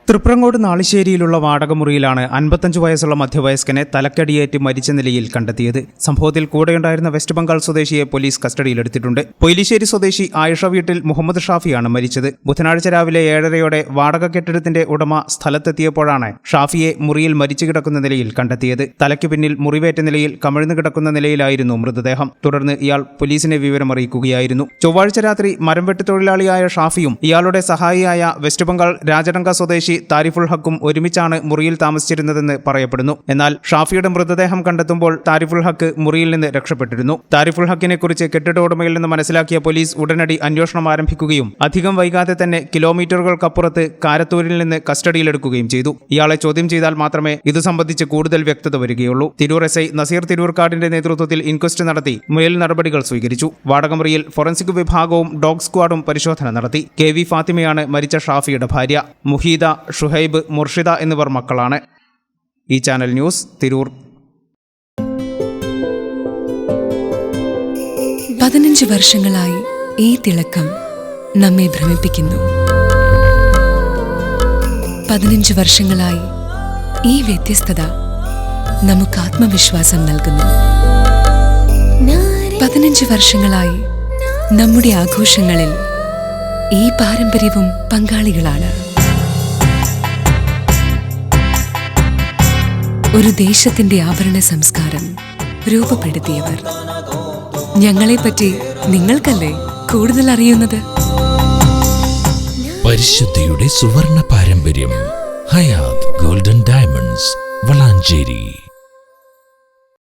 തൃപ്രങ്ങോട് നാളിശ്ശേരിയിലുള്ള വാടകമുറിയിലാണ് 55 വയസ്സുള്ള മധ്യവയസ്കനെ തലക്കടിയേറ്റ് മരിച്ച നിലയിൽ കണ്ടെത്തിയത്. സംഭവത്തിൽ കൂടെയുണ്ടായിരുന്ന വെസ്റ്റ് ബംഗാൾ സ്വദേശിയെ പോലീസ് കസ്റ്റഡിയിലെടുത്തിട്ടുണ്ട്. പൊയിലിശ്ശേരി സ്വദേശി ആയിഷ വീട്ടിൽ മുഹമ്മദ് ഷാഫിയാണ് മരിച്ചത്. ബുധനാഴ്ച രാവിലെ 7:30 വാടക കെട്ടിടത്തിന്റെ ഉടമ സ്ഥലത്തെത്തിയപ്പോഴാണ് ഷാഫിയെ മുറിയിൽ മരിച്ചു കിടക്കുന്ന നിലയിൽ കണ്ടെത്തിയത്. തലയ്ക്ക് പിന്നിൽ മുറിവേറ്റ നിലയിൽ കമിഴ്ന്നു കിടക്കുന്ന നിലയിലായിരുന്നു മൃതദേഹം. തുടർന്ന് ഇയാൾ പോലീസിനെ വിവരമറിയിക്കുകയായിരുന്നു. ചൊവ്വാഴ്ച രാത്രി മരംവെട്ട് തൊഴിലാളിയായ ഷാഫിയും ഇയാളുടെ സഹായിയായ വെസ്റ്റ് ബംഗാൾ രാജടങ്ക സ്വദേശി താരിഫുൽ ഹക്കും ഒരുമിച്ചാണ് മുറിയിൽ താമസിച്ചിരുന്നതെന്ന് പറയപ്പെടുന്നു. എന്നാൽ ഷാഫിയുടെ മൃതദേഹം കണ്ടെത്തുമ്പോൾ താരിഫുൽ ഹക്ക് മുറിയിൽ നിന്ന് രക്ഷപ്പെട്ടിരുന്നു. താരിഫുൽ ഹക്കിനെ കുറിച്ച് കെട്ടിട ഉടമയിൽ നിന്ന് മനസ്സിലാക്കിയ പോലീസ് ഉടനടി അന്വേഷണം ആരംഭിക്കുകയും അധികം വൈകാതെ തന്നെ കിലോമീറ്ററുകൾക്കപ്പുറത്ത് കാരത്തൂരിൽ നിന്ന് കസ്റ്റഡിയിലെടുക്കുകയും ചെയ്തു. ഇയാളെ ചോദ്യം ചെയ്താൽ മാത്രമേ ഇതു സംബന്ധിച്ച് കൂടുതൽ വ്യക്തത വരികയുള്ളൂ. തിരൂർ SI നസീർ തിരൂർക്കാടിന്റെ നേതൃത്വത്തിൽ ഇൻക്വസ്റ്റ് നടത്തി മേൽ നടപടികൾ സ്വീകരിച്ചു. വാടകമുറിയിൽ ഫോറൻസിക് വിഭാഗവും ഡോഗ് സ്ക്വാഡും പരിശോധന നടത്തി. KV ഫാത്തിമയാണ് മരിച്ച ഷാഫിയുടെ ഭാര്യ. മുഹീദ, ഷുഹൈബ്, മുർഷിദ എന്നിവർ മക്കളാണ്. ഈ ചാനൽ ന്യൂസ്, തിരൂർ. 15 വർഷങ്ങളായി ഈ തിളക്കം നമ്മെ ഭ്രമിപ്പിക്കുന്നു. 15 വർഷങ്ങളായി ഈ വ്യത്യസ്തത നമുക്ക് ആത്മവിശ്വാസം നൽകുന്നു. 15 വർഷങ്ങളായി നമ്മുടെ ആഘോഷങ്ങളിൽ ഈ പാരമ്പര്യവും പങ്കാളികളാണ്. ഒരു ദേശത്തിന്റെ ആഭരണ സംസ്കാരം രൂപപ്പെടുത്തിയവർ. ഞങ്ങളെപ്പറ്റി നിങ്ങൾക്കല്ലേ കൂടുതൽ അറിയുന്നത്? പരിശുദ്ധിയുടെ സുവർണ പാരമ്പര്യം. Hayath Golden Diamonds, Valanchery.